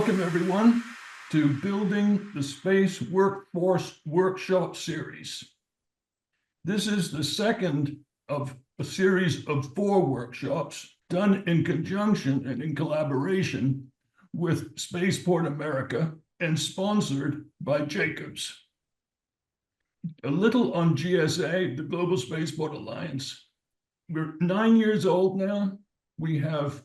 welcome everyone to Building the Space Workforce Workshop Series. This is the second of a series of 4 workshops done in conjunction and in collaboration with Spaceport America and sponsored by Jacobs. A little on GSA, the Global Spaceport Alliance. We're 9 years old now. We have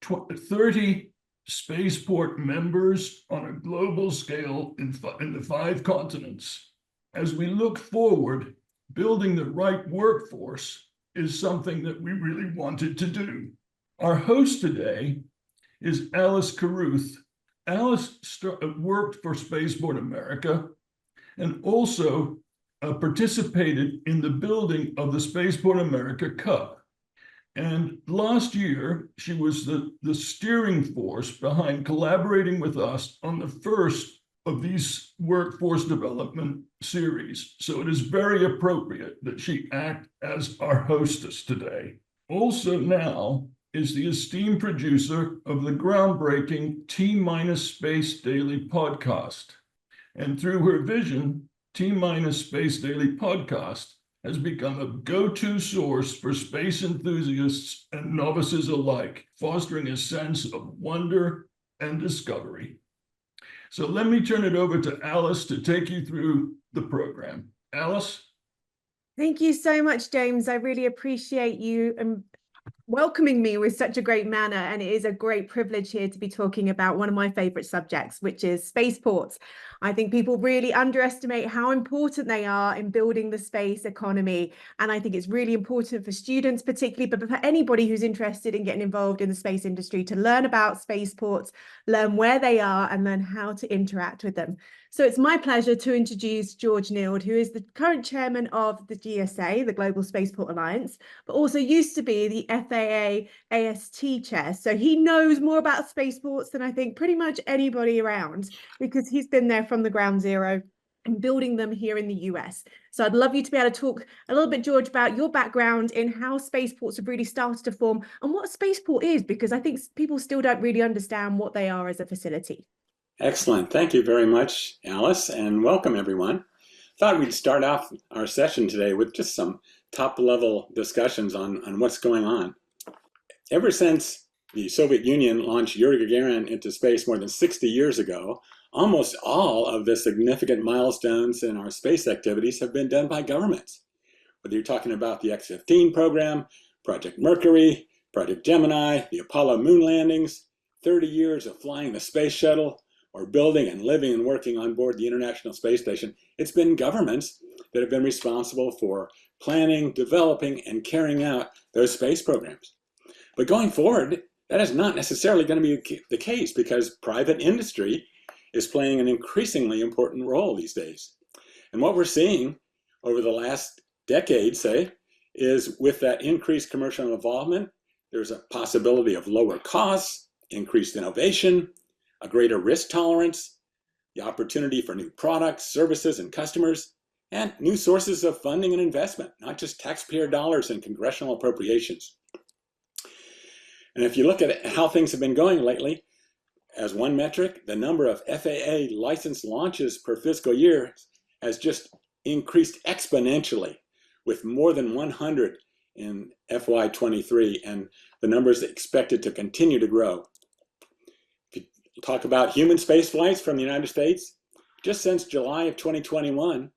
30 spaceport members on a global scale in the 5 continents. As we look forward, building the right workforce is something that we really wanted to do. Our host today is Alice Carruth. Alice worked for Spaceport America and also participated in the building of the Spaceport America Cup. And last year, she was the steering force behind collaborating with us on the first of these workforce development series. So it is very appropriate that she act as our hostess today. Also now is the esteemed producer of the groundbreaking T-Space Daily podcast. And through her vision, T-Space Daily podcast has become a go-to source for space enthusiasts and novices alike, fostering a sense of wonder and discovery. So let me turn it over to Alice to take you through the program. Alice? Thank you so much, James. I really appreciate you welcoming me with such a great manner, and it is a great privilege here to be talking about one of my favorite subjects, which is spaceports. I think people really underestimate how important they are in building the space economy, and I think it's really important for students particularly, but for anybody who's interested in getting involved in the space industry to learn about spaceports, learn where they are, and learn how to interact with them. So it's my pleasure to introduce George Nield, who is the current chairman of the GSA, the Global Spaceport Alliance, but also used to be the FAA AST chair. So he knows more about spaceports than I think pretty much anybody around, because he's been there from the ground zero and building them here in the US. So I'd love you to be able to talk a little bit, George, about your background in how spaceports have really started to form and what a spaceport is, because I think people still don't really understand what they are as a facility. Excellent. Thank you very much, Alice, and welcome everyone. Thought we'd start off our session today with just some top-level discussions on what's going on. Ever since the Soviet Union launched Yuri Gagarin into space more than 60 years ago, almost all of the significant milestones in our space activities have been done by governments. Whether you're talking about the X-15 program, Project Mercury, Project Gemini, the Apollo moon landings, 30 years of flying the space shuttle, or building and living and working on board the International Space Station, it's been governments that have been responsible for planning, developing, and carrying out those space programs. But going forward, that is not necessarily going to be the case, because private industry is playing an increasingly important role these days. And what we're seeing over the last decade, say, is with that increased commercial involvement, there's a possibility of lower costs, increased innovation, a greater risk tolerance, the opportunity for new products, services, and customers, and new sources of funding and investment, not just taxpayer dollars and congressional appropriations. And if you look at how things have been going lately, as one metric, the number of FAA licensed launches per fiscal year has just increased exponentially, with more than 100 in FY23, and the numbers expected to continue to grow. Talk about human space flights from the United States. Just since July of 2021,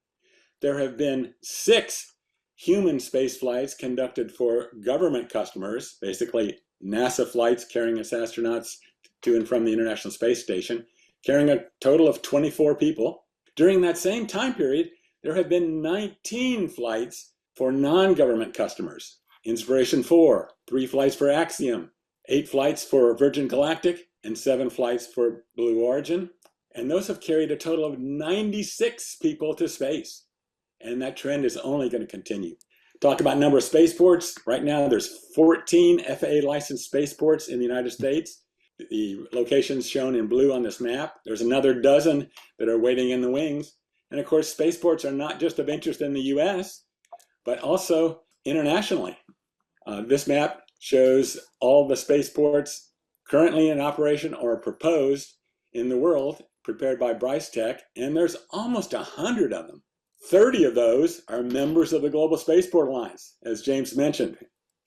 there have been 6 human space flights conducted for government customers, basically NASA flights carrying its astronauts to and from the International Space Station, carrying a total of 24 people. During that same time period, there have been 19 flights for non-government customers. Inspiration 4, 3 flights for Axiom, 8 flights for Virgin Galactic, and 7 flights for Blue Origin. And those have carried a total of 96 people to space. And that trend is only going to continue. Talk about number of spaceports. Right now, there's 14 FAA licensed spaceports in the United States. The locations shown in blue on this map. There's another dozen that are waiting in the wings. And of course, spaceports are not just of interest in the US, but also internationally. This map shows all the spaceports currently in operation or proposed in the world prepared by Bryce Tech, and there's almost 100 of them. 30 of those are members of the Global Spaceport Alliance, as James mentioned,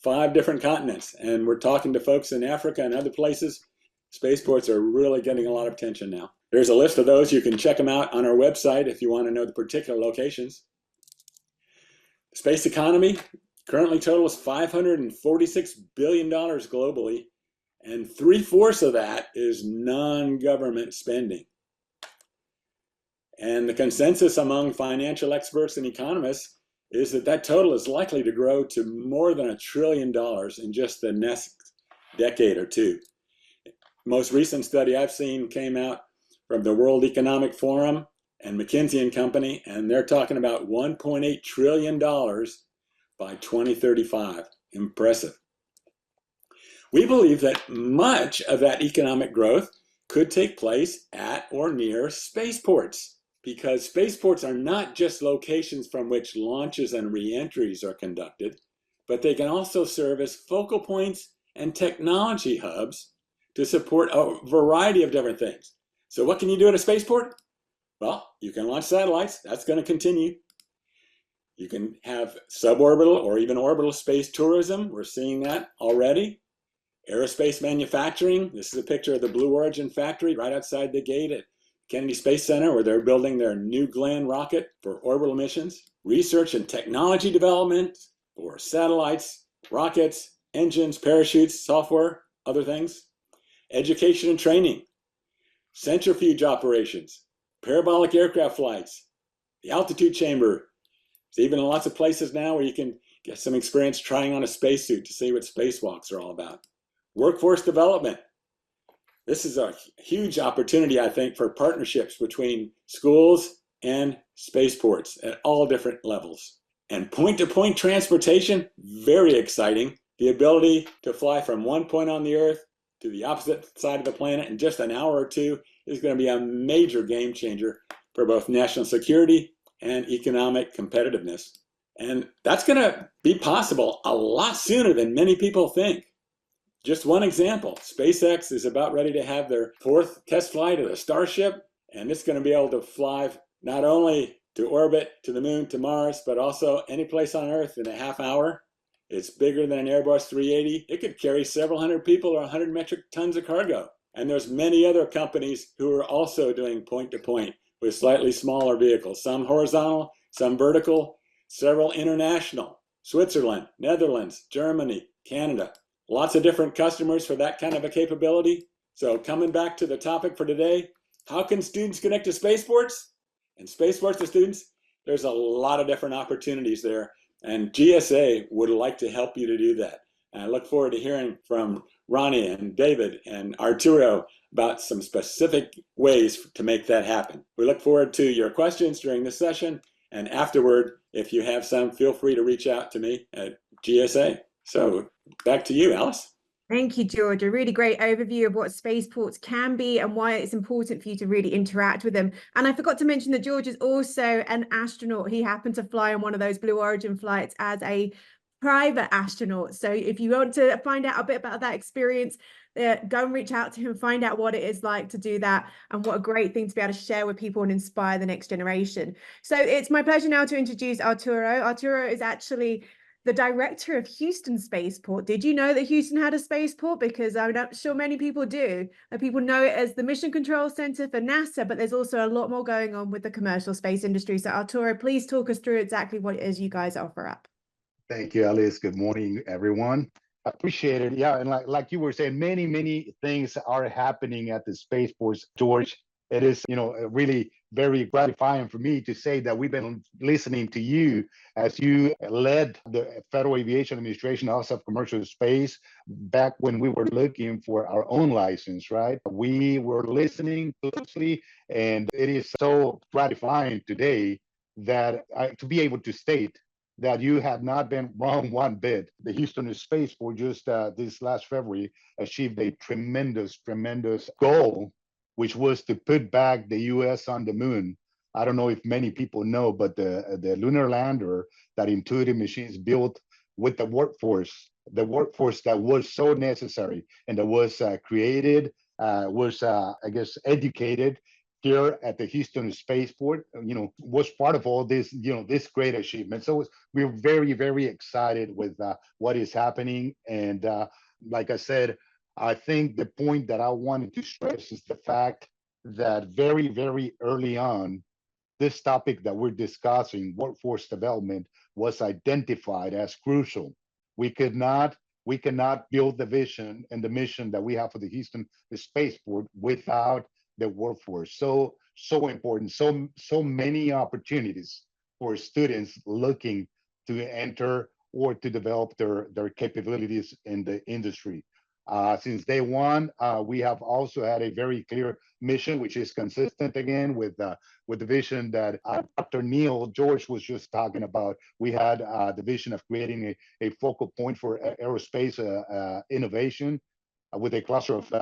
5 different continents. And we're talking to folks in Africa and other places. Spaceports are really getting a lot of attention now. There's a list of those. You can check them out on our website if you want to know the particular locations. Space economy currently totals $546 billion globally, and 3/4 of that is non-government spending. And the consensus among financial experts and economists is that that total is likely to grow to more than $1 trillion in just the next decade or two. Most recent study I've seen came out from the World Economic Forum and McKinsey and Company, and they're talking about $1.8 trillion by 2035. Impressive. We believe that much of that economic growth could take place at or near spaceports, because spaceports are not just locations from which launches and re-entries are conducted, but they can also serve as focal points and technology hubs to support a variety of different things. So what can you do at a spaceport? Well, you can launch satellites. That's going to continue. You can have suborbital or even orbital space tourism. We're seeing that already. Aerospace manufacturing. This is a picture of the Blue Origin factory right outside the gate at Kennedy Space Center, where they're building their New Glenn rocket for orbital missions. Research and technology development for satellites, rockets, engines, parachutes, software, other things. Education and training. Centrifuge operations. Parabolic aircraft flights. The altitude chamber. There's even lots of places now where you can get some experience trying on a spacesuit to see what spacewalks are all about. Workforce development. This is a huge opportunity, I think, for partnerships between schools and spaceports at all different levels. And point-to-point transportation, very exciting. The ability to fly from one point on the Earth to the opposite side of the planet in just an hour or two is going to be a major game changer for both national security and economic competitiveness. And that's going to be possible a lot sooner than many people think. Just one example, SpaceX is about ready to have their 4th test flight of the Starship, and it's going to be able to fly not only to orbit, to the moon, to Mars, but also any place on Earth in a half hour. It's bigger than an Airbus 380. It could carry several hundred people or 100 metric tons of cargo. And there's many other companies who are also doing point-to-point with slightly smaller vehicles, some horizontal, some vertical, several international, Switzerland, Netherlands, Germany, Canada. Lots of different customers for that kind of a capability. So coming back to the topic for today, how can students connect to spaceports and spaceports to students? There's a lot of different opportunities there, and GSA would like to help you to do that. And I look forward to hearing from Rani and David and Arturo about some specific ways to make that happen. We look forward to your questions during this session, and afterward, if you have some, feel free to reach out to me at GSA. So back to you, Alice. Thank you, George. A really great overview of what spaceports can be and why it's important for you to really interact with them. And I forgot to mention that George is also an astronaut. He happened to fly on one of those Blue Origin flights as a private astronaut. So if you want to find out a bit about that experience, go and reach out to him, find out what it is like to do that, and what a great thing to be able to share with people and inspire the next generation. So it's my pleasure now to introduce Arturo. Arturo is actually the director of Houston Spaceport. Did you know that Houston had a spaceport? Because I'm not sure many people do. People know it as the Mission Control Center for NASA, but there's also a lot more going on with the commercial space industry. So Arturo, please talk us through exactly what it is you guys offer up. Thank you, Alice. Good morning, everyone. I appreciate it. Yeah, and like you were saying, many things are happening at the spaceports, George. It is, really very gratifying for me to say that we've been listening to you as you led the Federal Aviation Administration Office of Commercial Space back when we were looking for our own license, right? We were listening closely, and it is so gratifying today that to be able to state that you have not been wrong one bit. The Houston Spaceport just this last February achieved a tremendous goal, which was to put back the U.S. on the moon. I don't know if many people know, but the lunar lander that Intuitive Machines built with the workforce that was so necessary and that was created was, I guess, educated here at the Houston Spaceport, was part of all this, this great achievement. So we're very, very excited with what is happening. And like I said, I think the point that I wanted to stress is the fact that very, very early on, this topic that we're discussing, workforce development, was identified as crucial. We cannot build the vision and the mission that we have for the Houston Spaceport without the workforce. So important. So many opportunities for students looking to enter or to develop their capabilities in the industry. Since day one, we have also had a very clear mission, which is consistent again with the vision that Dr. Nield, George was just talking about. We had the vision of creating a focal point for aerospace innovation with a cluster of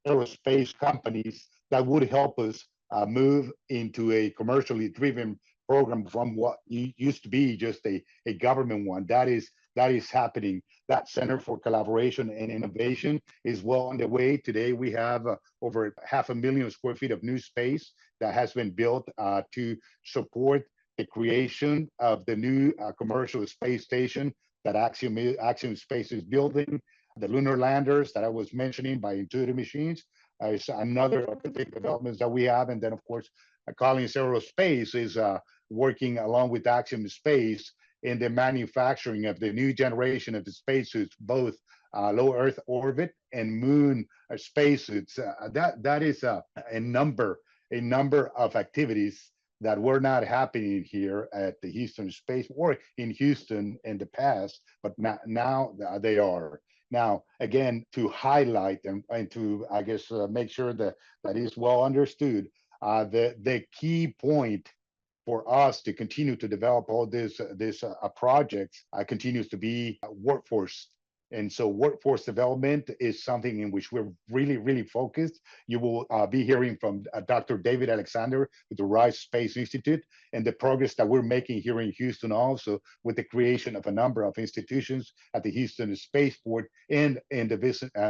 aerospace companies that would help us move into a commercially driven program from what used to be just a government one. That is happening. That Center for Collaboration and Innovation is well on the way. Today, we have over 500,000 square feet of new space that has been built to support the creation of the new commercial space station that Axiom Space is building. The lunar landers that I was mentioning by Intuitive Machines is another of the big developments that we have. And then, of course, Collins Aerospace is working along with Axiom Space in the manufacturing of the new generation of the spacesuits, both low Earth orbit and moon spacesuits. That is a number of activities that were not happening here at the Houston Space or in Houston in the past, but now they are. Now, again, to highlight and to, I guess, make sure that is well understood, the key point for us to continue to develop all this projects continues to be workforce. And so workforce development is something in which we're really, really focused. You will be hearing from Dr. David Alexander with the Rice Space Institute and the progress that we're making here in Houston also with the creation of a number of institutions at the Houston Spaceport and in the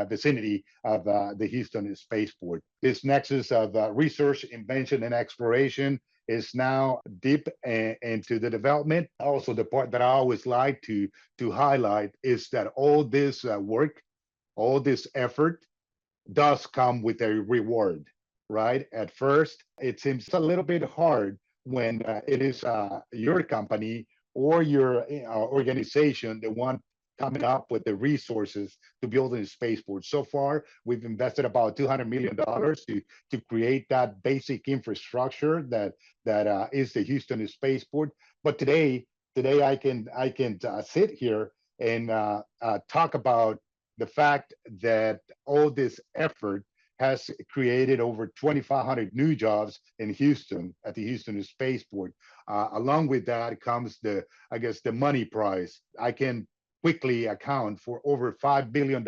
vicinity of the Houston Spaceport. This nexus of research, invention, and exploration is now deep into the development. Also, the part that I always like to highlight is that all this work, all this effort does come with a reward, right? At first, it seems a little bit hard when it is your company or your organization that want coming up with the resources to build a spaceport. So far, we've invested about $200 million to create that basic infrastructure that is the Houston Spaceport. But today I can sit here and talk about the fact that all this effort has created over 2,500 new jobs in Houston at the Houston Spaceport. Along with that comes the money prize. I can quickly account for over $5 billion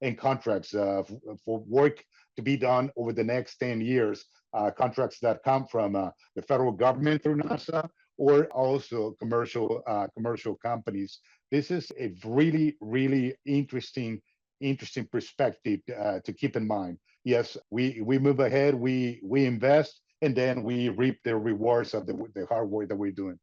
in contracts for work to be done over the next 10 years, contracts that come from the federal government through NASA or also commercial companies. This is a really, really interesting perspective to keep in mind. Yes, we move ahead, we invest, and then we reap the rewards of the hard work that we're doing.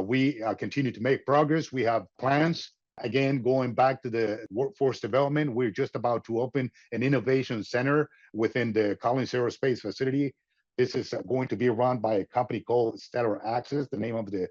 We continue to make progress. We have plans. Again, going back to the workforce development, we're just about to open an innovation center within the Collins Aerospace facility. This is going to be run by a company called Stellar Access. The name of the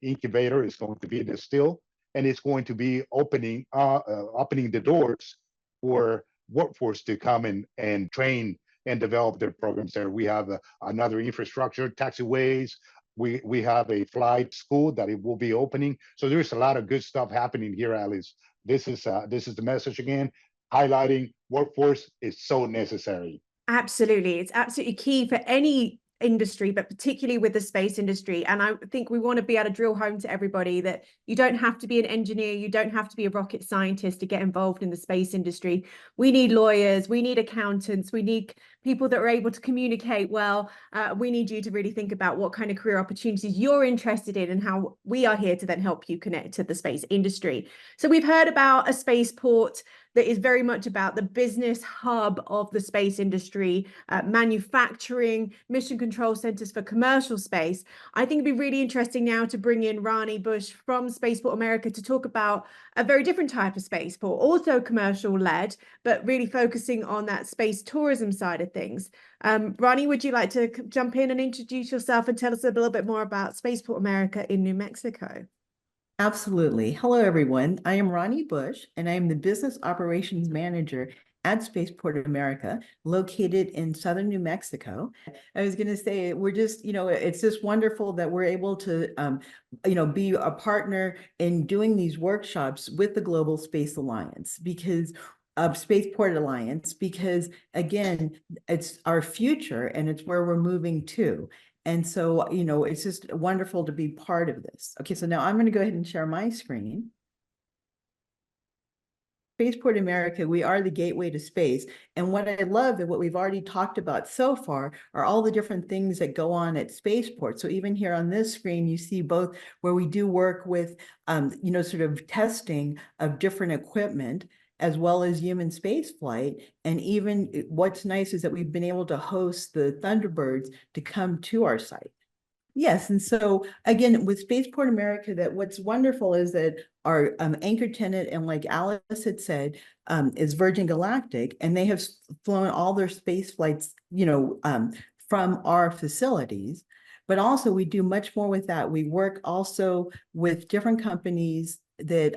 incubator is going to be the Still, and it's going to be opening the doors for workforce to come in and train and develop their programs there. We have another infrastructure, taxiways. We have a flight school that it will be opening. So there's a lot of good stuff happening here, Alice. This is the message again, highlighting workforce is so necessary. Absolutely. It's absolutely key for any industry, but particularly with the space industry. And I think we want to be able to drill home to everybody that you don't have to be an engineer, you don't have to be a rocket scientist to get involved in the space industry. We need lawyers, we need accountants, we need people that are able to communicate well. We need you to really think about what kind of career opportunities you're interested in and how we are here to then help you connect to the space industry. So we've heard about a spaceport that is very much about the business hub of the space industry, manufacturing, mission control centers for commercial space. I think it'd be really interesting now to bring in Rani Bush from Spaceport America to talk about a very different type of spaceport, also commercial led, but really focusing on that space tourism side of things. Rani, would you like to jump in and introduce yourself and tell us a little bit more about Spaceport America in New Mexico? Absolutely. Hello, everyone. I am Rani Bush, and I am the Business Operations Manager at Spaceport America, located in southern New Mexico. I was going to say, we're just, it's just wonderful that we're able to, be a partner in doing these workshops with the Global Space Alliance Spaceport Alliance, because again, it's our future and it's where we're moving to. And so, it's just wonderful to be part of this. Okay, so now I'm going to go ahead and share my screen. Spaceport America, we are the gateway to space. And what I love and what we've already talked about so far are all the different things that go on at Spaceport. So even here on this screen, you see both where we do work with, sort of testing of different equipment, as well as human space flight. And even what's nice is that we've been able to host the Thunderbirds to come to our site. Yes, and so again, with Spaceport America, that what's wonderful is that our anchor tenant, and like Alice had said, is Virgin Galactic, and they have flown all their space flights, from our facilities. But also we do much more with that. We work also with different companies that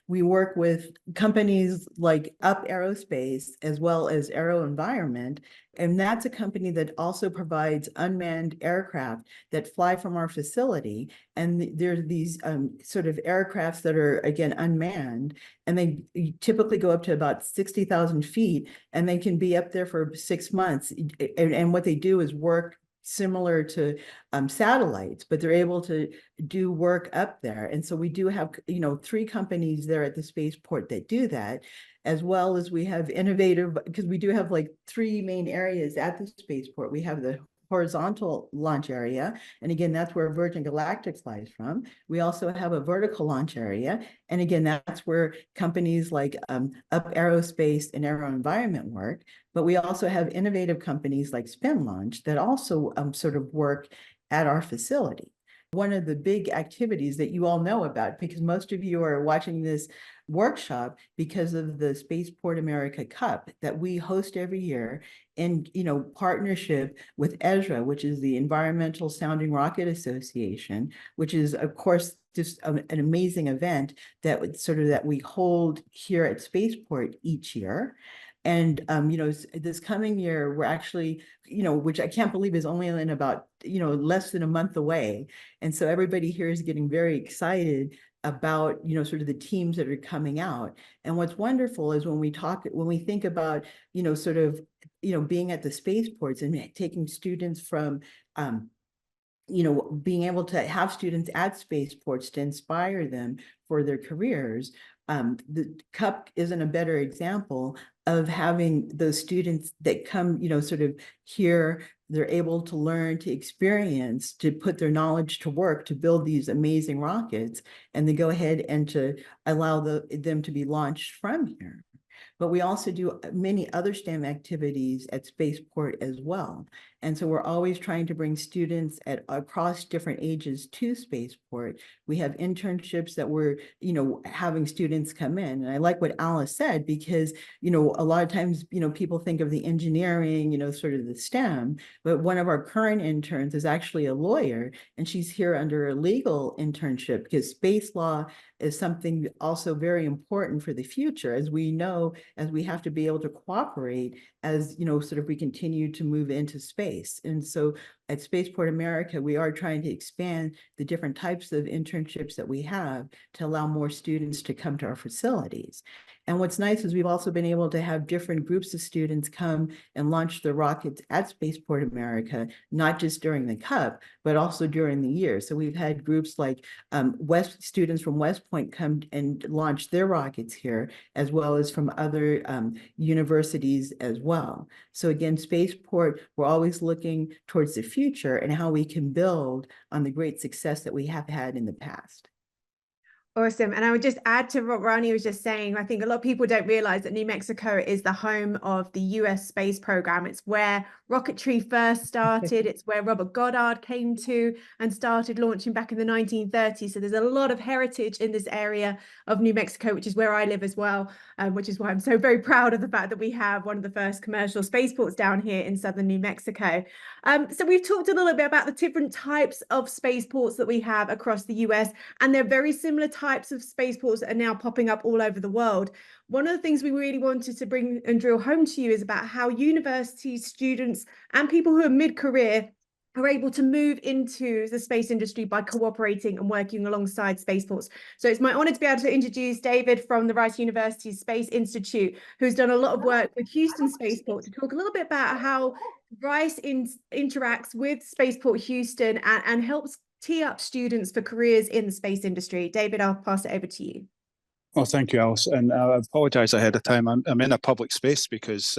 we work with companies like Up Aerospace as well as Aero Environment. And that's a company that also provides unmanned aircraft that fly from our facility. And there's these sort of aircrafts that are, again, unmanned, and they typically go up to about 60,000 feet, and they can be up there for 6 months. And what they do is work similar to satellites, but they're able to do work up there. And so we do have, 3 companies there at the spaceport that do that, as well as we have innovative, because we do have like 3 main areas at the spaceport. We have the horizontal launch area. And again, that's where Virgin Galactic flies from. We also have a vertical launch area. And again, that's where companies like Up Aerospace and Aero Environment work. But we also have innovative companies like Spin Launch that also sort of work at our facility. One of the big activities that you all know about, because most of you are watching this workshop because of the Spaceport America Cup that we host every year in partnership with ESRA, which is the Environmental Sounding Rocket Association, which is, of course, just an amazing event that we hold here at Spaceport each year. And, this coming year, we're actually, which I can't believe is only in about, less than a month away. And so everybody here is getting very excited about, sort of the teams that are coming out. And what's wonderful is when we think about, being at the spaceports and taking students from, being able to have students at spaceports to inspire them for their careers. The Cup isn't a better example of having those students that come, sort of here, they're able to learn, to experience, to put their knowledge to work, to build these amazing rockets, and then go ahead and to allow them to be launched from here. But we also do many other STEM activities at Spaceport as well. And so we're always trying to bring students across different ages to Spaceport. We have internships that we're, having students come in. And I like what Alice said, because, a lot of times, people think of the engineering, sort of the STEM, but one of our current interns is actually a lawyer, and she's here under a legal internship, because space law is something also very important for the future, as we know, as we have to be able to cooperate as, sort of we continue to move into space. And so at Spaceport America, we are trying to expand the different types of internships that we have to allow more students to come to our facilities. And what's nice is we've also been able to have different groups of students come and launch their rockets at Spaceport America, not just during the Cup, but also during the year. So we've had groups like students from West Point come and launch their rockets here, as well as from other universities as well. So again, Spaceport, we're always looking towards the future and how we can build on the great success that we have had in the past. Awesome. And I would just add to what Rani was just saying, I think a lot of people don't realize that New Mexico is the home of the US space program. It's where rocketry first started. It's where Robert Goddard came to and started launching back in the 1930s. So there's a lot of heritage in this area of New Mexico, which is where I live as well, which is why I'm so very proud of the fact that we have one of the first commercial spaceports down here in southern New Mexico. So we've talked a little bit about the different types of spaceports that we have across the US, and they're very similar types of spaceports that are now popping up all over the world. One of the things we really wanted to bring and drill home to you is about how universities, students, and people who are mid-career are able to move into the space industry by cooperating and working alongside spaceports. So it's my honor to be able to introduce David from the Rice University Space Institute, who's done a lot of work with Houston Spaceport, to talk a little bit about how Rice interacts with Spaceport Houston and helps tee up students for careers in the space industry. David, I'll pass it over to you. Oh, thank you, Alice. And I apologize ahead of time. I'm in a public space because,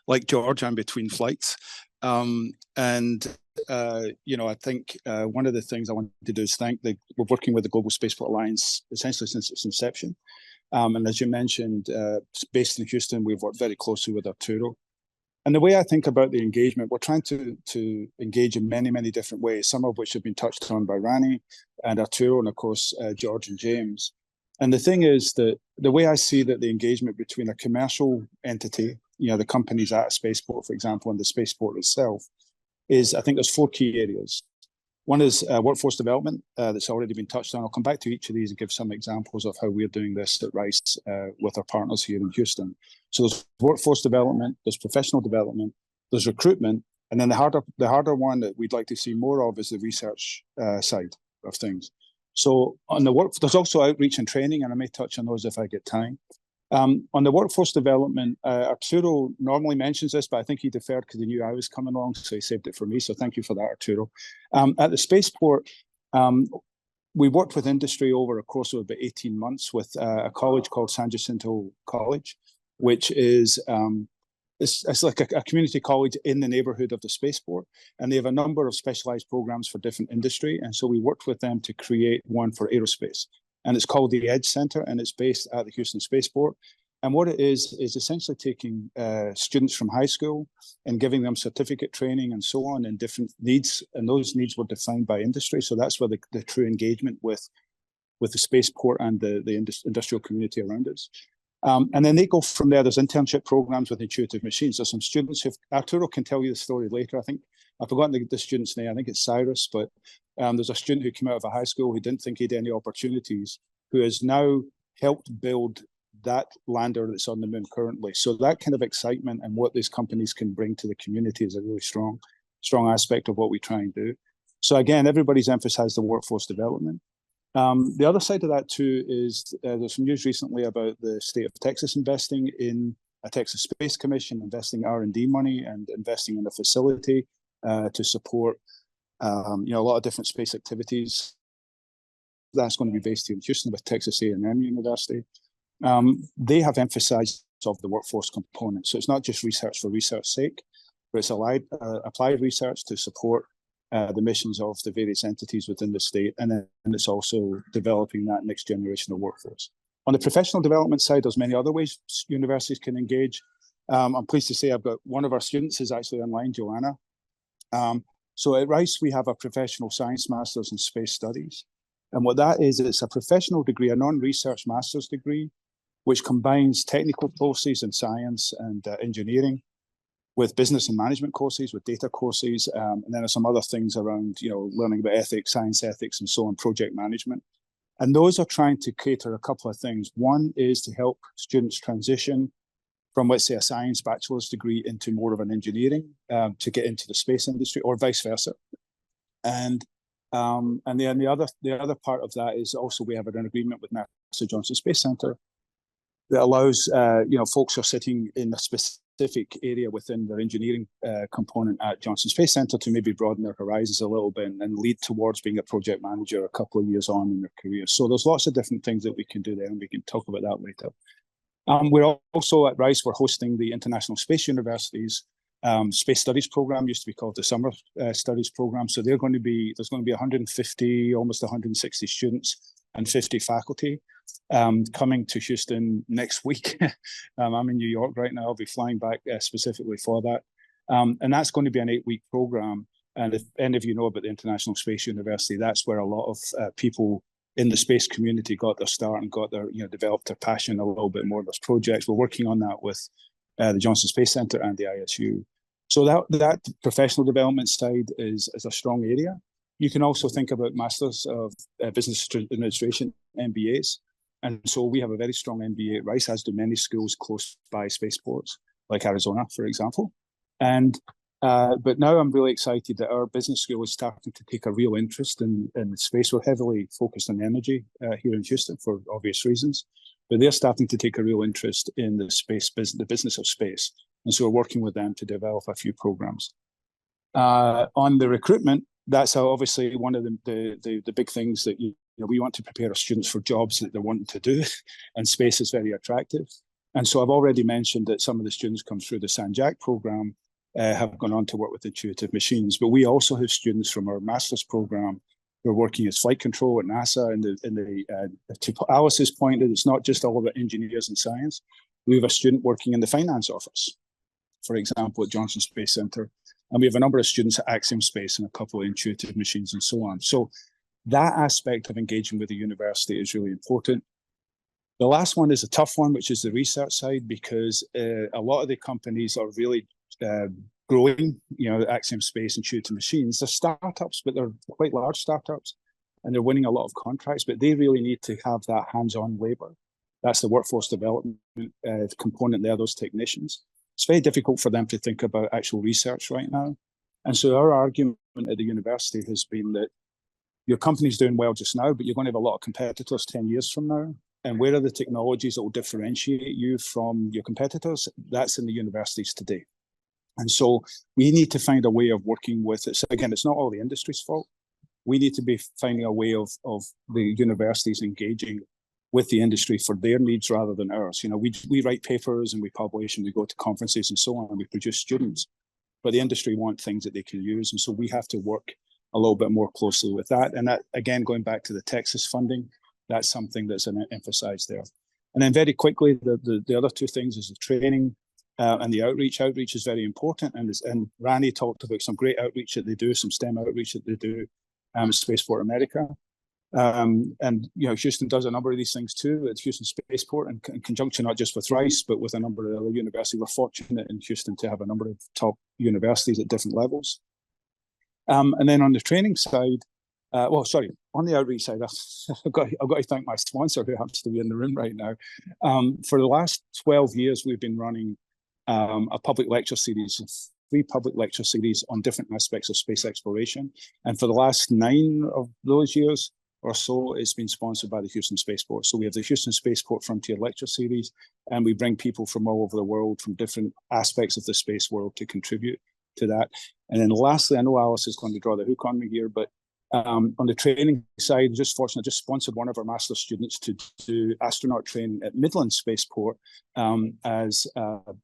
like George, I'm between flights. You know, I think one of the things I want to do is we're working with the Global Spaceport Alliance essentially since its inception. And as you mentioned, based in Houston, we've worked very closely with Arturo. And the way I think about the engagement, we're trying to engage in many, many different ways, some of which have been touched on by Rani and Arturo, and of course, George and James. And the thing is that the way I see that the engagement between a commercial entity, you know, the companies at a spaceport, for example, and the spaceport itself, is I think there's 4 key areas. One is workforce development that's already been touched on. I'll come back to each of these and give some examples of how we're doing this at Rice with our partners here in Houston. So there's workforce development, there's professional development, there's recruitment, and then the harder one that we'd like to see more of is the research side of things. So on the there's also outreach and training, and I may touch on those if I get time. On the workforce development, Arturo normally mentions this, but I think he deferred because he knew I was coming along, so he saved it for me. So thank you for that, Arturo. At the spaceport, we worked with industry over a course of about 18 months with a college called San Jacinto College, which is it's like a community college in the neighborhood of the spaceport, and they have a number of specialized programs for different industry. And so we worked with them to create one for aerospace. And it's called the Edge Center, and it's based at the Houston Spaceport. And what it is essentially taking students from high school and giving them certificate training and so on, and different needs. And those needs were defined by industry. So that's where the true engagement with the spaceport and the industrial community around us. And then they go from there. There's internship programs with intuitive machines. There's some students who, Arturo can tell you the story later. I think I've forgotten the student's name. I think it's Cyrus, but there's a student who came out of a high school who didn't think he had any opportunities, who has now helped build that lander that's on the moon currently. So that kind of excitement and what these companies can bring to the community is a really strong aspect of what we try and do. So again, everybody's emphasized the workforce development. The other side of that too is there's some news recently about the state of Texas investing in a Texas Space Commission, investing R&D money and investing in a facility to support you know, a lot of different space activities. That's going to be based here in Houston with Texas A&M University. They have emphasized of the workforce component. So it's not just research for research's sake, but it's applied research to support the missions of the various entities within the state, and then it's also developing that next generation of workforce. On the professional development side, there's many other ways universities can engage. I'm pleased to say I've got one of our students is actually online, Joanna. So at Rice, we have a professional science master's in space studies. And what that is, it's a professional degree, a non-research master's degree, which combines technical courses in science and engineering with business and management courses, with data courses, and then there's some other things around, you know, learning about ethics, science ethics, and so on, project management. And those are trying to cater a couple of things. One is to help students transition from, let's say, a science bachelor's degree into more of an engineering to get into the space industry, or vice versa. And then the other part of that is also we have an agreement with NASA Johnson Space Center that allows you know, folks who are sitting in a specific area within their engineering component at Johnson Space Center to maybe broaden their horizons a little bit and lead towards being a project manager a couple of years on in their career. So there's lots of different things that we can do there, and we can talk about that later. We're also at Rice, we're hosting the International Space University's Space Studies program, used to be called the Summer Studies program. So there's going to be 150, almost 160 students 50 faculty coming to Houston next week. I'm in New York right now. I'll be flying back specifically for that. And that's going to be an 8-week program. And if any of you know about the International Space University, that's where a lot of people in the space community got their start and got their, developed their passion a little bit more. There's projects. We're working on that with the Johnson Space Center and the ISU. So that professional development side is a strong area. You can also think about Masters of Business Administration, MBAs. And so we have a very strong MBA at Rice, as do many schools close by spaceports, like Arizona, for example. And but now I'm really excited that our business school is starting to take a real interest in space. We're heavily focused on energy here in Houston for obvious reasons, but they're starting to take a real interest in the space business, the business of space. And so we're working with them to develop a few programs. On the recruitment, that's obviously one of the big things that we want to prepare our students for jobs that they're wanting to do, and space is very attractive. And so I've already mentioned that some of the students come through the Sanjak program have gone on to work with Intuitive Machines, but we also have students from our master's program who are working as flight control at NASA. And to Alice's point, that it's not just all about engineers and science. We have a student working in the finance office, for example, at Johnson Space Center. And we have a number of students at Axiom Space and a couple of Intuitive Machines and so on. So that aspect of engaging with the university is really important. The last one is a tough one, which is the research side, because a lot of the companies are really growing, Axiom Space, Intuitive Machines. They're startups, but they're quite large startups, and they're winning a lot of contracts, but they really need to have that hands-on labor. That's the workforce development component there, those technicians. It's very difficult for them to think about actual research right now. And so our argument at the university has been that your company's doing well just now, but you're going to have a lot of competitors 10 years from now. And where are the technologies that will differentiate you from your competitors? That's in the universities today. And so we need to find a way of working with it. So again, it's not all the industry's fault. We need to be finding a way of the universities engaging with the industry for their needs rather than ours. We write papers and we publish and we go to conferences and so on, and we produce students, but the industry want things that they can use. And so we have to work a little bit more closely with that. And that, again, going back to the Texas funding, that's something that's emphasized there. And then very quickly, the other two things is the training and the outreach. Outreach is very important. And Rani talked about some great outreach that they do, some STEM outreach that they do, Spaceport America. And Houston does a number of these things too at Houston Spaceport, in conjunction not just with Rice, but with a number of other universities. We're fortunate in Houston to have a number of top universities at different levels. And then on the training side, on the outreach side, I've got to thank my sponsor, who happens to be in the room right now. For the last 12 years, we've been running a public lecture series, 3 public lecture series on different aspects of space exploration. And for the last 9 of those years or so, it's been sponsored by the Houston Spaceport. So we have the Houston Spaceport Frontier Lecture Series, and we bring people from all over the world, from different aspects of the space world, to contribute to that. And then lastly, I know Alice is going to draw the hook on me here, but on the training side, just fortunate, just sponsored one of our master students to do astronaut training at Midland Spaceport as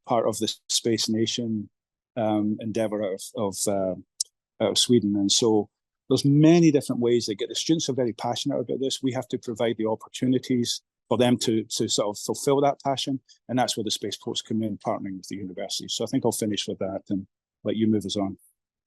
part of the Space Nation endeavor out of Sweden. And so there's many different ways that the students are very passionate about this. We have to provide the opportunities for them to sort of fulfill that passion. And that's where the spaceports come in, partnering with the university. So I think I'll finish with that and let you move us on.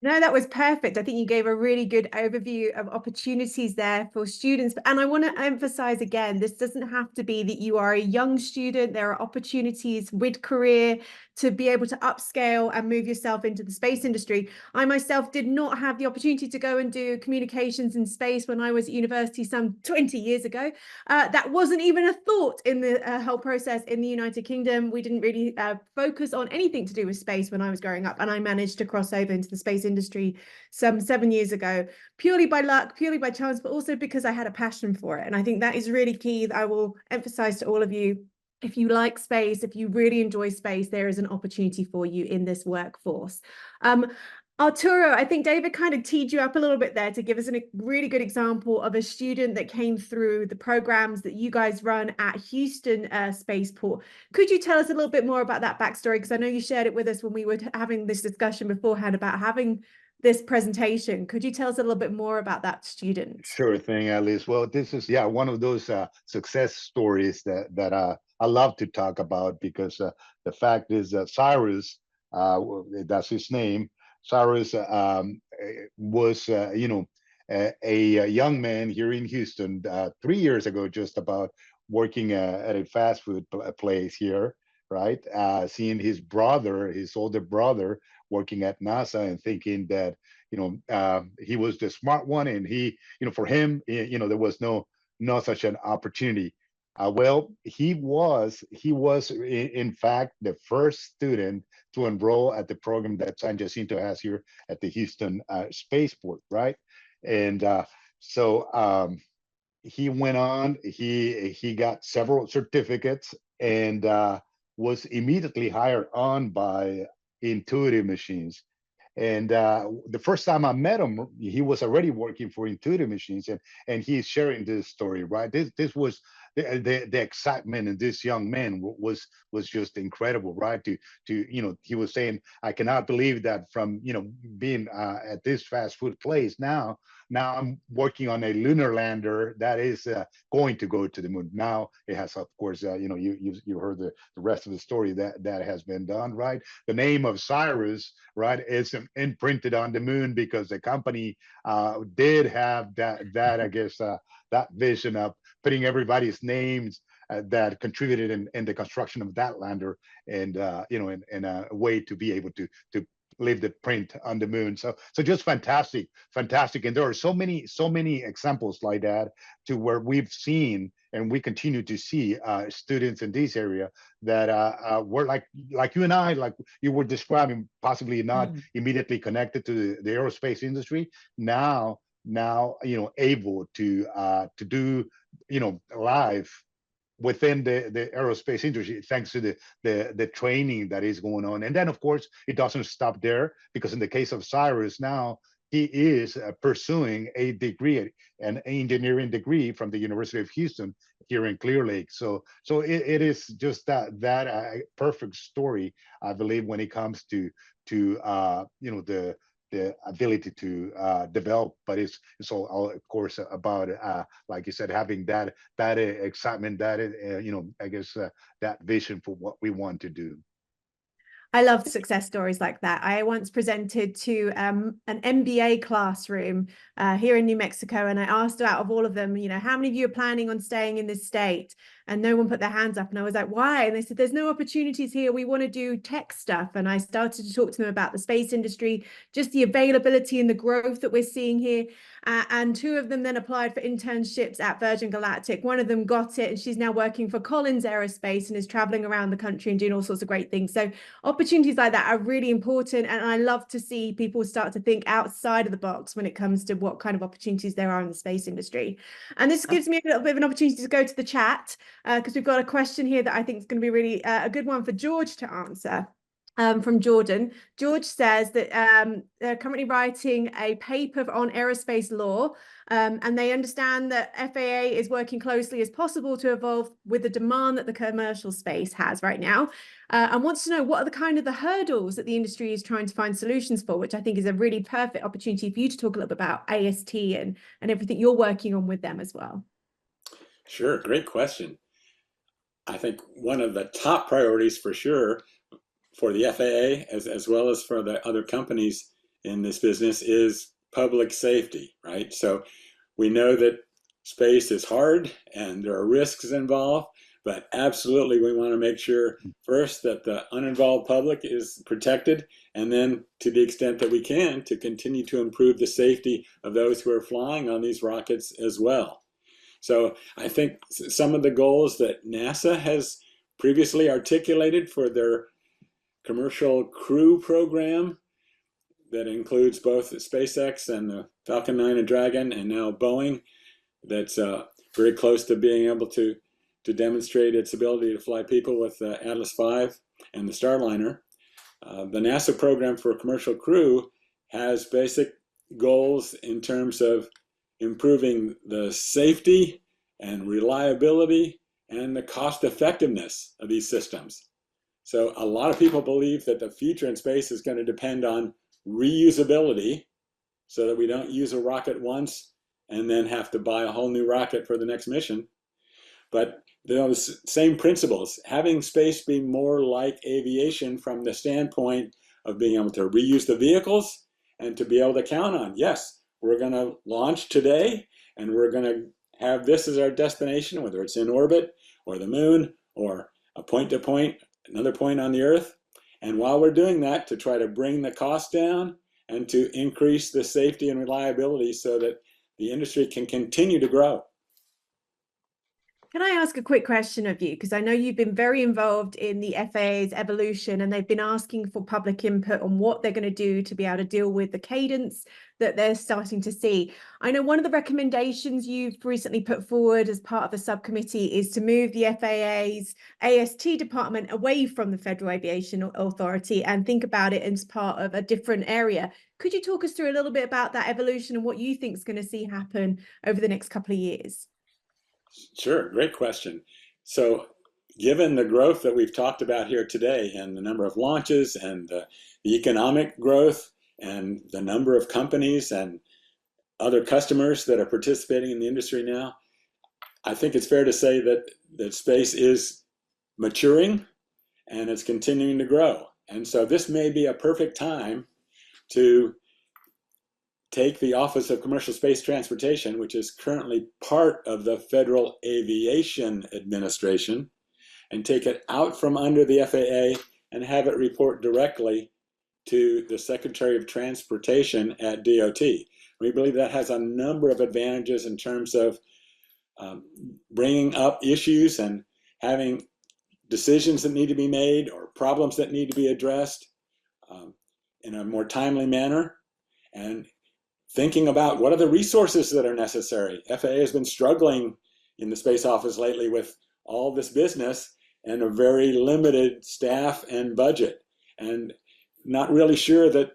No, that was perfect. I think you gave a really good overview of opportunities there for students. And I want to emphasize again, this doesn't have to be that you are a young student. There are opportunities with career to be able to upscale and move yourself into the space industry. I myself did not have the opportunity to go and do communications in space when I was at university some 20 years ago. That wasn't even a thought in the whole process in the United Kingdom. We didn't really focus on anything to do with space when I was growing up, and I managed to cross over into the space industry some 7 years ago, purely by luck, purely by chance, but also because I had a passion for it. And I think that is really key, that I will emphasize to all of you. If you like space, if you really enjoy space, there is an opportunity for you in this workforce. Arturo, I think David kind of teed you up a little bit there to give us a really good example of a student that came through the programs that you guys run at Houston Spaceport. Could you tell us a little bit more about that backstory? Because I know you shared it with us when we were having this discussion beforehand about having this presentation. Could you tell us a little bit more about that student? Sure thing, Alice. Well, this is one of those success stories that I love to talk about, because the fact is that Cyrus, that's his name. Cyrus was a young man here in Houston 3 years ago, just about, working at a fast food place here, right? Seeing his brother, his older brother, working at NASA, and thinking that he was the smart one, and he, for him, there was no such an opportunity. Well, he was in fact the first student to enroll at the program that San Jacinto has here at the Houston Spaceport, right? And so he went on. He got several certificates, and was immediately hired on by Intuitive Machines. And the first time I met him, he was already working for Intuitive Machines, and he's sharing this story, right? This was the excitement in this young man was just incredible, right? He was saying, I cannot believe that from being at this fast food place, now I'm working on a lunar lander that is going to go to the moon. Now it has, of course, you heard the rest of the story that has been done, right? The name of Cyrus, right, is imprinted on the moon because the company did have that I guess that vision of putting everybody's names that contributed in the construction of that lander, and in a way to be able to leave the print on the moon. So just fantastic. And there are so many examples like that, to where we've seen and we continue to see students in this area that were like you and I, like you were describing, possibly not immediately connected to the aerospace industry, now able to do live within the aerospace industry, thanks to the training that is going on. And then, of course, it doesn't stop there, because in the case of Cyrus, now he is pursuing a degree, an engineering degree from the University of Houston here in Clear Lake. So it is just that perfect story, I believe, when it comes to the ability to develop, but it's all, of course, about like you said, having that excitement, that I guess that vision for what we want to do. I love success stories like that. I once presented to an MBA classroom here in New Mexico, and I asked, out of all of them, how many of you are planning on staying in this state? And no one put their hands up. And I was like, why? And they said, there's no opportunities here. We want to do tech stuff. And I started to talk to them about the space industry, just the availability and the growth that we're seeing here. And two of them then applied for internships at Virgin Galactic. One of them got it, and she's now working for Collins Aerospace and is traveling around the country and doing all sorts of great things. So opportunities like that are really important. And I love to see people start to think outside of the box when it comes to what kind of opportunities there are in the space industry. And this gives me a little bit of an opportunity to go to the chat, because we've got a question here that I think is going to be really a good one for George to answer. From Jordan. George says that they're currently writing a paper on aerospace law, and they understand that FAA is working closely as possible to evolve with the demand that the commercial space has right now, and wants to know what are the hurdles that the industry is trying to find solutions for, which I think is a really perfect opportunity for you to talk a little bit about AST and everything you're working on with them as well. Sure, great question. I think one of the top priorities for sure for the FAA, as well as for the other companies in this business, is public safety, right? So we know that space is hard and there are risks involved, but absolutely we want to make sure first that the uninvolved public is protected, and then, to the extent that we can, to continue to improve the safety of those who are flying on these rockets as well. So I think some of the goals that NASA has previously articulated for their commercial crew program, that includes both the SpaceX and the Falcon 9 and Dragon, and now Boeing, that's very close to being able to demonstrate its ability to fly people with Atlas V and the Starliner. The NASA program for commercial crew has basic goals in terms of improving the safety and reliability and the cost effectiveness of these systems. So a lot of people believe that the future in space is going to depend on reusability so that we don't use a rocket once and then have to buy a whole new rocket for the next mission. But those same principles, having space be more like aviation from the standpoint of being able to reuse the vehicles and to be able to count on, yes, we're going to launch today and we're going to have this as our destination, whether it's in orbit or the moon or a point-to-point, another point on the Earth. And while we're doing that, to try to bring the cost down and to increase the safety and reliability so that the industry can continue to grow. Can I ask a quick question of you? Because I know you've been very involved in the FAA's evolution, and they've been asking for public input on what they're going to do to be able to deal with the cadence that they're starting to see. I know one of the recommendations you've recently put forward as part of the subcommittee is to move the FAA's AST department away from the Federal Aviation Authority and think about it as part of a different area. Could you talk us through a little bit about that evolution and what you think is going to see happen over the next couple of years? Sure, great question. So given the growth that we've talked about here today and the number of launches and the economic growth and the number of companies and other customers that are participating in the industry now, I think it's fair to say that space is maturing and it's continuing to grow. And so this may be a perfect time to take the Office of Commercial Space Transportation, which is currently part of the Federal Aviation Administration, and take it out from under the FAA and have it report directly to the Secretary of Transportation at DOT. We believe that has a number of advantages in terms of bringing up issues and having decisions that need to be made or problems that need to be addressed in a more timely manner, and thinking about what are the resources that are necessary. FAA has been struggling in the Space Office lately with all this business and a very limited staff and budget, and not really sure that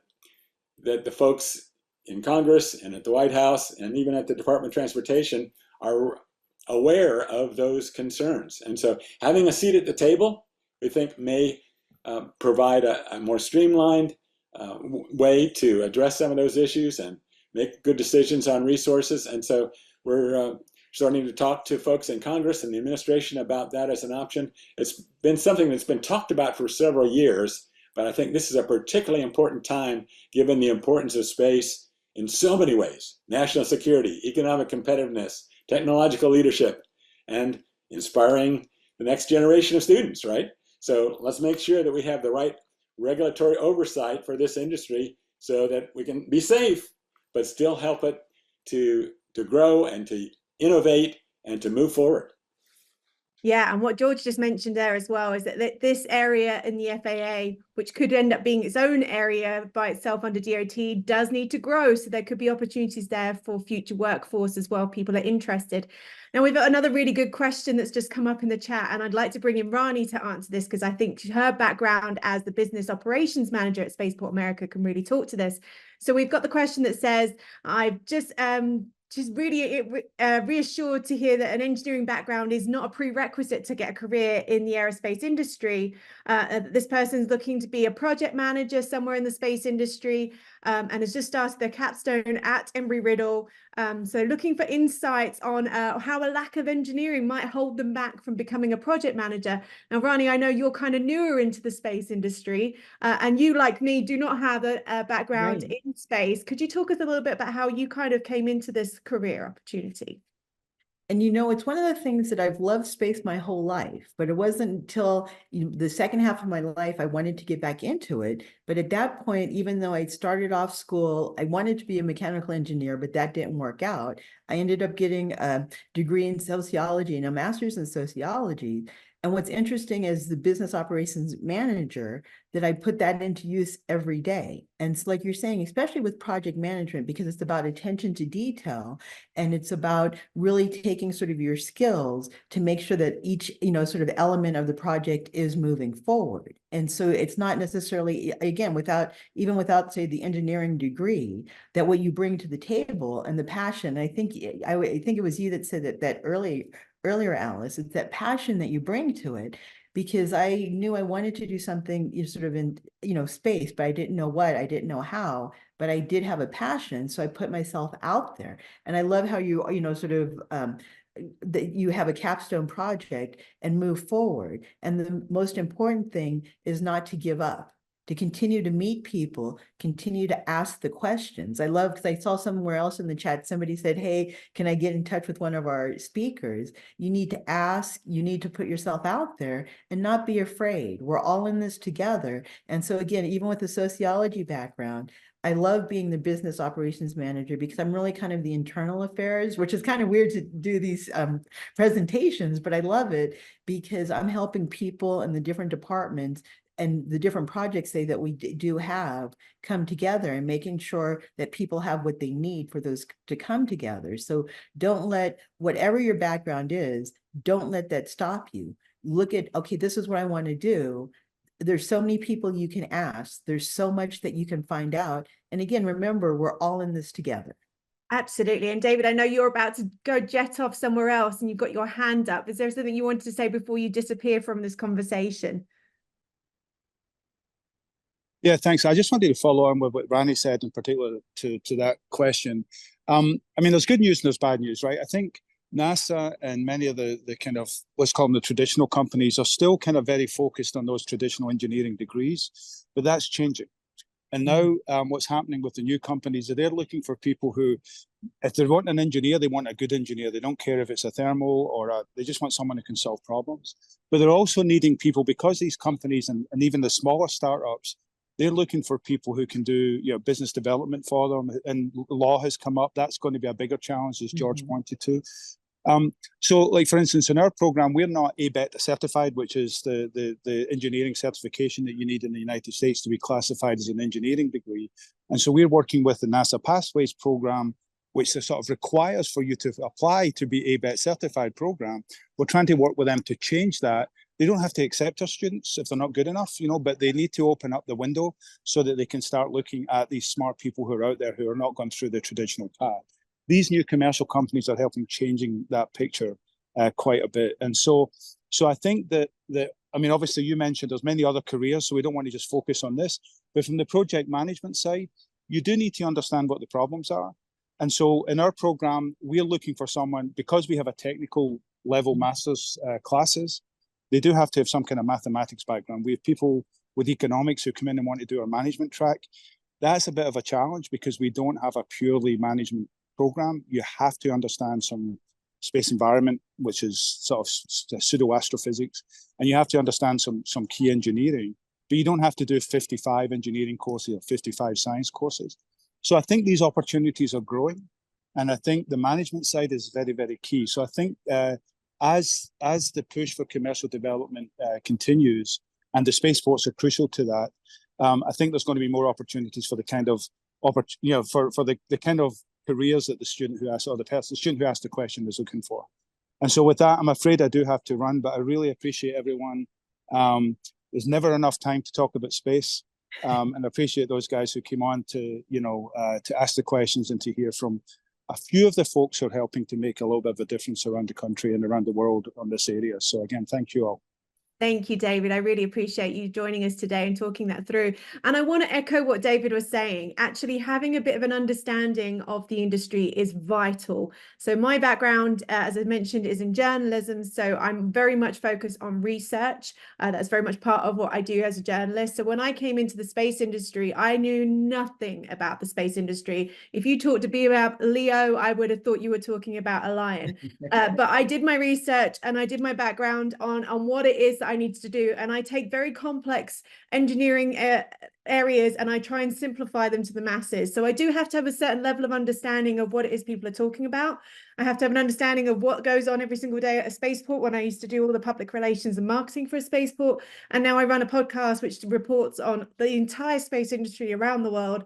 the folks in Congress and at the White House and even at the Department of Transportation are aware of those concerns. And so having a seat at the table, we think may provide a more streamlined way to address some of those issues and make good decisions on resources. And so we're starting to talk to folks in Congress and the administration about that as an option. It's been something that's been talked about for several years, but I think this is a particularly important time given the importance of space in so many ways: national security, economic competitiveness, technological leadership, and inspiring the next generation of students, right? So let's make sure that we have the right regulatory oversight for this industry so that we can be safe, but still help it to grow and to innovate and to move forward. Yeah, and what George just mentioned there as well is that this area in the FAA, which could end up being its own area by itself under DOT, does need to grow. So there could be opportunities there for future workforce as well. People are interested. Now, we've got another really good question that's just come up in the chat, and I'd like to bring in Rani to answer this because I think her background as the business operations manager at Spaceport America can really talk to this. So we've got the question that says, I've just really reassured to hear that an engineering background is not a prerequisite to get a career in the aerospace industry. This person's looking to be a project manager somewhere in the space industry and has just started their capstone at Embry-Riddle. So looking for insights on how a lack of engineering might hold them back from becoming a project manager. Now, Rani, I know you're kind of newer into the space industry and you, like me, do not have a background in space. Could you talk us a little bit about how you kind of came into this career opportunity? And you know, it's one of the things that I've loved space my whole life, but it wasn't until the second half of my life I wanted to get back into it. But at that point, even though I started off school, I wanted to be a mechanical engineer, but that didn't work out. I ended up getting a degree in sociology and a master's in sociology. And what's interesting as the business operations manager, that I put that into use every day. And so like you're saying, especially with project management, because it's about attention to detail, and it's about really taking sort of your skills to make sure that each, sort of element of the project is moving forward. And so it's not necessarily, again, without say the engineering degree, that what you bring to the table and the passion. I think it was you that said that earlier, Alice, it's that passion that you bring to it, because I knew I wanted to do something sort of in, space, but I didn't know what, I didn't know how. But but I did have a passion. So I put myself out there. And I love how you sort of, that you have a capstone project and move forward. And the most important thing is not to give up, to continue to meet people, continue to ask the questions. I love, because I saw somewhere else in the chat, somebody said, hey, can I get in touch with one of our speakers? You need to ask, you need to put yourself out there and not be afraid. We're all in this together. And so again, even with the sociology background, I love being the business operations manager because I'm really kind of the internal affairs, which is kind of weird to do these presentations, but I love it because I'm helping people in the different departments and the different projects that we do have come together and making sure that people have what they need for those to come together. So don't let, whatever your background is, don't let that stop you. Look at, okay, this is what I want to do. There's so many people you can ask. There's so much that you can find out. And again, remember, we're all in this together. Absolutely. And David, I know you're about to go jet off somewhere else and you've got your hand up. Is there something you wanted to say before you disappear from this conversation? Yeah, thanks. I just wanted to follow on with what Rani said in particular to that question. I mean, there's good news and there's bad news, right? I think NASA and many of the kind of, let's call them the traditional companies, are still kind of very focused on those traditional engineering degrees, but that's changing. And now what's happening with the new companies is they're looking for people who, if they want an engineer, they want a good engineer. They don't care if it's a thermal or they just want someone who can solve problems. But they're also needing people, because these companies and even the smaller startups, they're looking for people who can do business development for them. And law has come up. That's going to be a bigger challenge, as George pointed to. So like, for instance, in our program, we're not ABET certified, which is the engineering certification that you need in the United States to be classified as an engineering degree. And so we're working with the NASA Pathways program, which sort of requires for you to apply to be ABET certified program. We're trying to work with them to change that. They don't have to accept our students if they're not good enough, but they need to open up the window so that they can start looking at these smart people who are out there who are not going through the traditional path. These new commercial companies are helping changing that picture quite a bit. And so I think that I mean, obviously you mentioned there's many other careers, so we don't want to just focus on this. But from the project management side, you do need to understand what the problems are. And so in our program, we're looking for someone, because we have a technical level master's classes, they do have to have some kind of mathematics background. We have people with economics who come in and want to do our management track. That's a bit of a challenge because we don't have a purely management program. You have to understand some space environment, which is sort of pseudo astrophysics, and you have to understand some key engineering, but you don't have to do 55 engineering courses or 55 science courses. So I think these opportunities are growing, and I think the management side is very, very key. So I think as the push for commercial development continues, and the spaceports are crucial to that, I think there's going to be more opportunities for the kind of for the kind of careers that the student who asked, or the student who asked the question is looking for. And so with that, I'm afraid I do have to run, but I really appreciate everyone. There's never enough time to talk about space, and I appreciate those guys who came on to to ask the questions and to hear from a few of the folks who are helping to make a little bit of a difference around the country and around the world on this area. So again, thank you all. Thank you, David. I really appreciate you joining us today and talking that through. And I want to echo what David was saying. Actually, having a bit of an understanding of the industry is vital. So my background, as I mentioned, is in journalism. So I'm very much focused on research. That's very much part of what I do as a journalist. So when I came into the space industry, I knew nothing about the space industry. If you talked to me about Leo, I would have thought you were talking about a lion. But I did my research and I did my background on what it is that I need to do, and I take very complex engineering areas and I try and simplify them to the masses. So I do have to have a certain level of understanding of what it is people are talking about. I have to have an understanding of what goes on every single day at a spaceport, when I used to do all the public relations and marketing for a spaceport, and now I run a podcast which reports on the entire space industry around the world.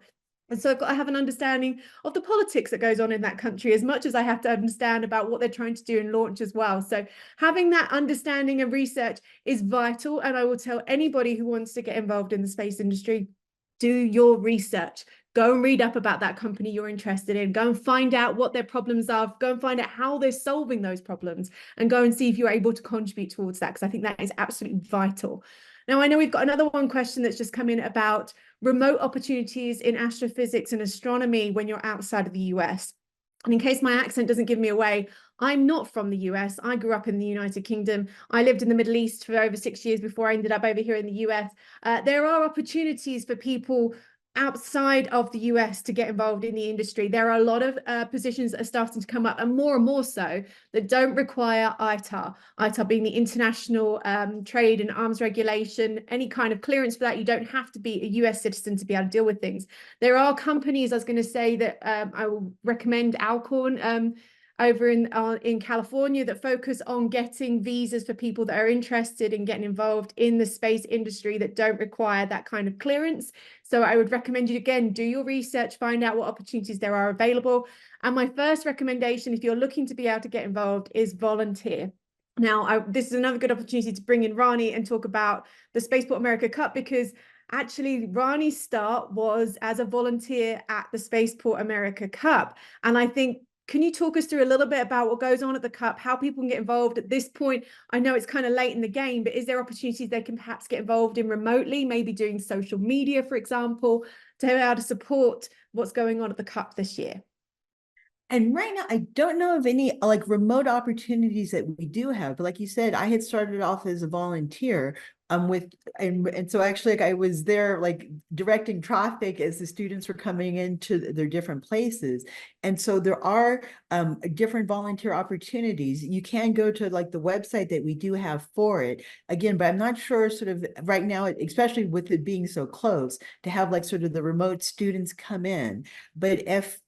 And so I've got to have an understanding of the politics that goes on in that country as much as I have to understand about what they're trying to do in launch as well. So having that understanding and research is vital. And I will tell anybody who wants to get involved in the space industry, do your research. Go and read up about that company you're interested in. Go and find out what their problems are. Go and find out how they're solving those problems, and go and see if you're able to contribute towards that, because I think that is absolutely vital. Now, I know we've got another one question that's just come in about remote opportunities in astrophysics and astronomy when you're outside of the US. And in case my accent doesn't give me away, I'm not from the US. I grew up in the United Kingdom. I lived in the Middle East for over 6 years before I ended up over here in the US. There are opportunities for people outside of the US to get involved in the industry. There are a lot of positions that are starting to come up, and more so, that don't require ITAR. ITAR being the International Trade and Arms Regulation, any kind of clearance for that. You don't have to be a US citizen to be able to deal with things. There are companies, I was going to say, that I will recommend Alcorn over in California that focus on getting visas for people that are interested in getting involved in the space industry that don't require that kind of clearance. So I would recommend you, again, do your research, find out what opportunities there are available. And my first recommendation, if you're looking to be able to get involved, is volunteer. Now, this is another good opportunity to bring in Rani and talk about the Spaceport America Cup, because actually Rani's start was as a volunteer at the Spaceport America Cup. And I think, can you talk us through a little bit about what goes on at the Cup, how people can get involved at this point? I know it's kind of late in the game, but is there opportunities they can perhaps get involved in remotely, maybe doing social media, for example, to be able to support what's going on at the Cup this year? And right now, I don't know of any like remote opportunities that we do have. But like you said, I had started off as a volunteer and so actually like I was there like directing traffic as the students were coming into their different places. And so there are different volunteer opportunities. You can go to like the website that we do have for it again, but I'm not sure sort of right now, especially with it being so close, to have like sort of the remote students come in. But if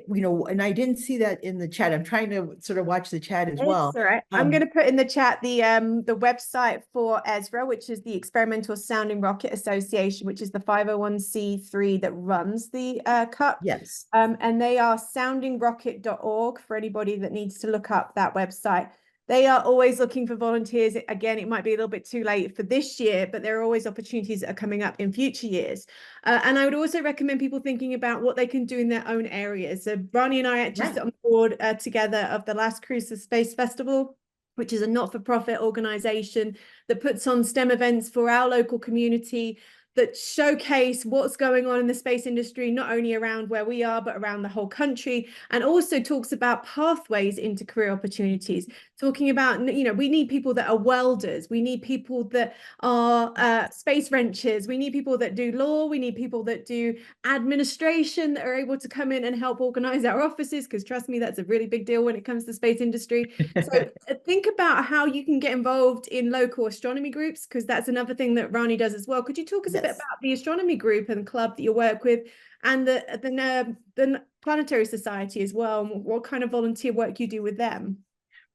you know, and I didn't see that in the chat. I'm trying to sort of watch the chat as well. All right. I'm going to put in the chat the website for ESRA, which is the Experimental Sounding Rocket Association, which is the 501c3 that runs the Cup. Yes. And they are soundingrocket.org for anybody that needs to look up that website. They are always looking for volunteers. Again, it might be a little bit too late for this year, but there are always opportunities that are coming up in future years. And I would also recommend people thinking about what they can do in their own areas. So Rani and I actually sit on the board together of the last Cruise of Space Festival, which is a not-for-profit organization that puts on STEM events for our local community that showcase what's going on in the space industry, not only around where we are, but around the whole country, and also talks about pathways into career opportunities, talking about, you know, we need people that are welders, we need people that are space wrenchers, we need people that do law, we need people that do administration that are able to come in and help organize our offices, because trust me, that's a really big deal when it comes to the space industry. So think about how you can get involved in local astronomy groups, because that's another thing that Rani does as well. Could you talk us a bit about the astronomy group and club that you work with, and the Planetary Society as well, and what kind of volunteer work you do with them?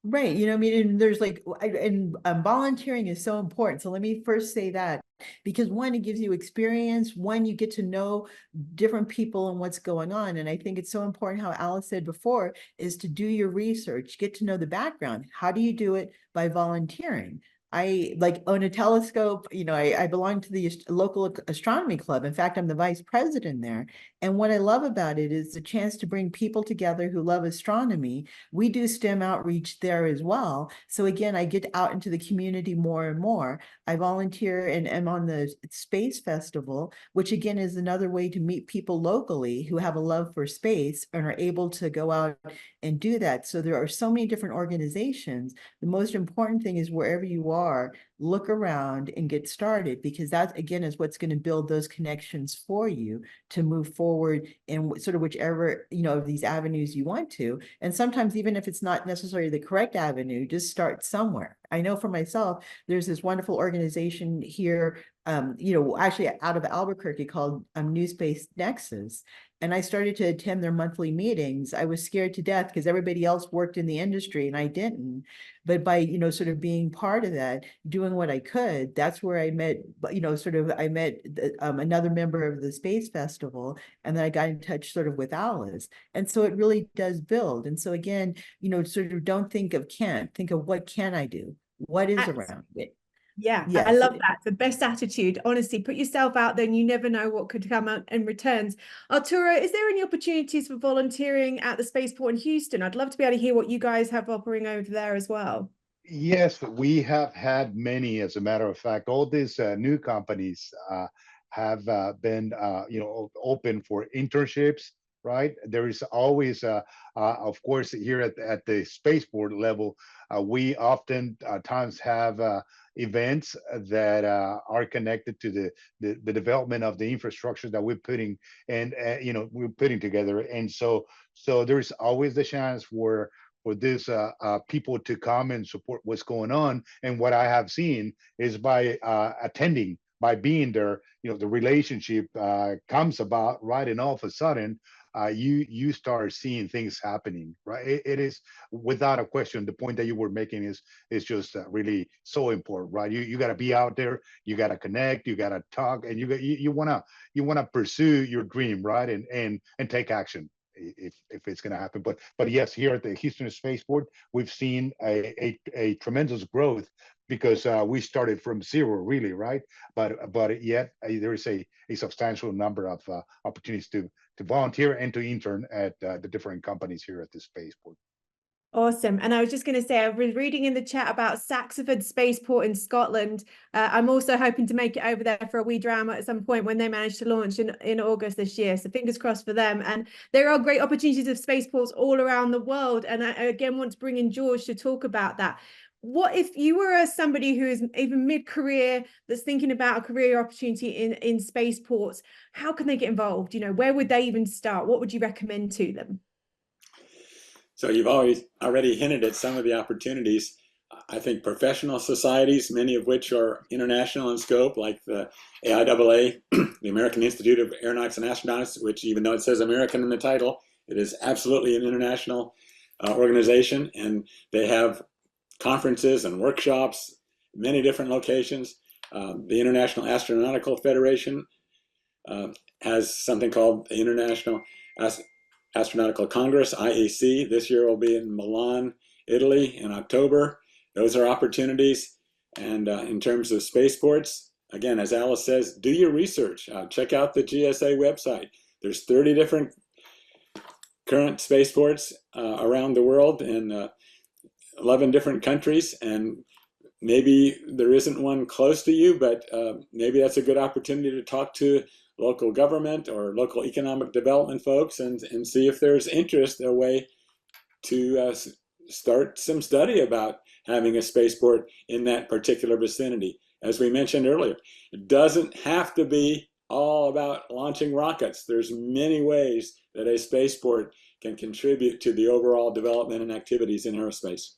Right. You know, I mean, and there's like, and volunteering is so important. So let me first say that, because one, it gives you experience. One, you get to know different people and what's going on. And I think it's so important how Alice said before is to do your research, get to know the background. How do you do it? By volunteering. I like own a telescope. You know, I belong to the local astronomy club. In fact, I'm the vice president there. And what I love about it is the chance to bring people together who love astronomy. We do STEM outreach there as well. So again, I get out into the community more and more. I volunteer and am on the Space Festival, which again is another way to meet people locally who have a love for space and are able to go out and do that. So there are so many different organizations. The most important thing is wherever you are, look around and get started, because that again is what's going to build those connections for you to move forward in sort of whichever, you know, of these avenues you want to. And sometimes even if it's not necessarily the correct avenue, just start somewhere. I know for myself, there's this wonderful organization here, you know, actually out of Albuquerque called New Space Nexus. And I started to attend their monthly meetings. I was scared to death because everybody else worked in the industry and I didn't. But by, you know, sort of being part of that, doing what I could, that's where I met, you know, sort of, I met another member of the Space Festival, and then I got in touch sort of with Alice. And so it really does build. And so again, you know, sort of don't think of can't, think of what can I do? What is around it? Yeah, yes. I love that. The best attitude. Honestly, put yourself out there and you never know what could come out in returns. Arturo, is there any opportunities for volunteering at the Spaceport in Houston? I'd love to be able to hear what you guys have operating over there as well. Yes, we have had many, as a matter of fact. All these new companies have been, open for internships, right? There is always, of course, here at the spaceport level, we often times have events that are connected to the development of the infrastructure that we're putting and we're putting together. And so there's always the chance for these people to come and support what's going on. And what I have seen is by attending, by being there, the relationship comes about, right? And all of a sudden, you start seeing things happening, right? It is without a question. The point that you were making is just really so important, right? You got to be out there, you got to connect, you got to talk, and you wanna pursue your dream, right? And take action if it's going to happen. But yes, here at the Houston Spaceport, we've seen a tremendous growth because we started from zero, really, right? But yet there is a substantial number of opportunities to volunteer and to intern at the different companies here at the spaceport. Awesome. And I was just going to say, I was reading in the chat about Saxford Spaceport in Scotland. I'm also hoping to make it over there for a wee drama at some point when they manage to launch in August this year. So fingers crossed for them. And there are great opportunities of spaceports all around the world. And I again want to bring in George to talk about that. What if you were somebody who is even mid-career that's thinking about a career opportunity in spaceports? How can they get involved? Where would they even start? What would you recommend to them? So you've already hinted at some of the opportunities. I think professional societies, many of which are international in scope, like the AIAA, the American Institute of Aeronautics and Astronautics, which even though it says American in the title, it is absolutely an international organization, and they have conferences and workshops, many different locations. The International Astronautical Federation has something called the International Astronautical Congress, IAC. This year will be in Milan, Italy in October. Those are opportunities. And in terms of spaceports, again, as Alice says, do your research. Check out the GSA website. There's 30 different current spaceports around the world in 11 different countries. And maybe there isn't one close to you, but maybe that's a good opportunity to talk to local government or local economic development folks and see if there's interest, a way to start some study about having a spaceport in that particular vicinity. As we mentioned earlier, it doesn't have to be all about launching rockets. There's many ways that a spaceport can contribute to the overall development and activities in aerospace.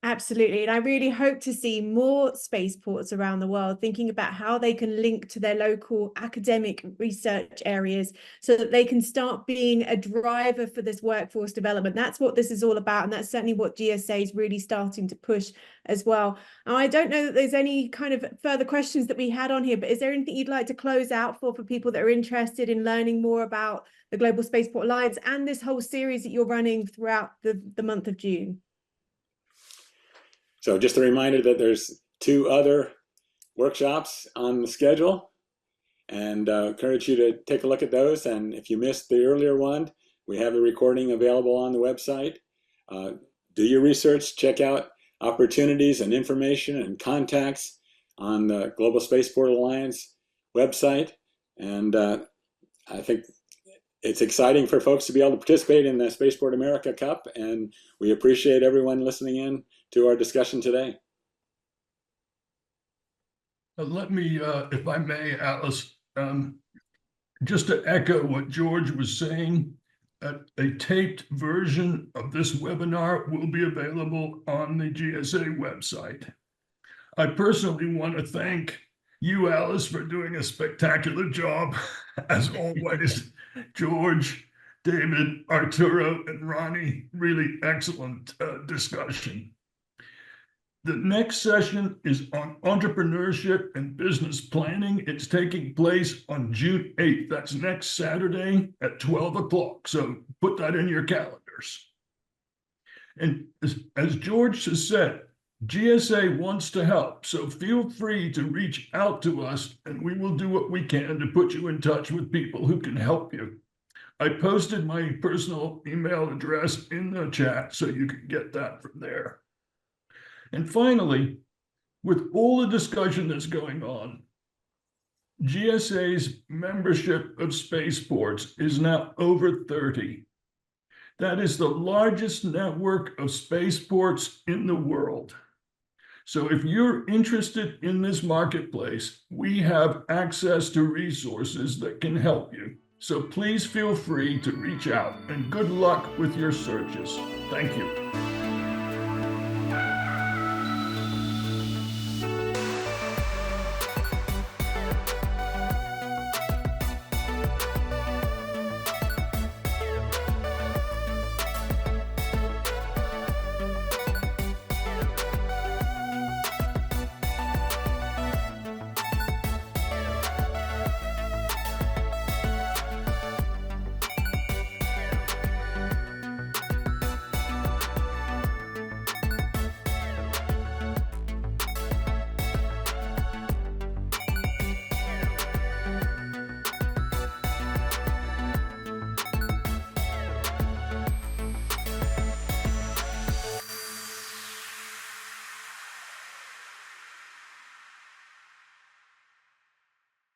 Absolutely. And I really hope to see more spaceports around the world thinking about how they can link to their local academic research areas so that they can start being a driver for this workforce development. That's what this is all about. And that's certainly what GSA is really starting to push as well. Now, I don't know that there's any kind of further questions that we had on here, but is there anything you'd like to close out for people that are interested in learning more about the Global Spaceport Alliance and this whole series that you're running throughout the month of June? So just a reminder that there's 2 other workshops on the schedule, and encourage you to take a look at those. And if you missed the earlier one, we have a recording available on the website. Do your research, check out opportunities and information and contacts on the Global Spaceport Alliance website. And I think it's exciting for folks to be able to participate in the Spaceport America Cup, and we appreciate everyone listening in to our discussion today. Let me, if I may, Alice, just to echo what George was saying, a taped version of this webinar will be available on the GSA website. I personally want to thank you, Alice, for doing a spectacular job, as always. George, David, Arturo, and Ronnie, really excellent discussion. The next session is on entrepreneurship and business planning. It's taking place on June 8th. That's next Saturday at 12 o'clock. So put that in your calendars. And as George has said, GSA wants to help. So feel free to reach out to us and we will do what we can to put you in touch with people who can help you. I posted my personal email address in the chat so you can get that from there. And finally, with all the discussion that's going on, GSA's membership of spaceports is now over 30. That is the largest network of spaceports in the world. So if you're interested in this marketplace, we have access to resources that can help you. So please feel free to reach out, and good luck with your searches. Thank you.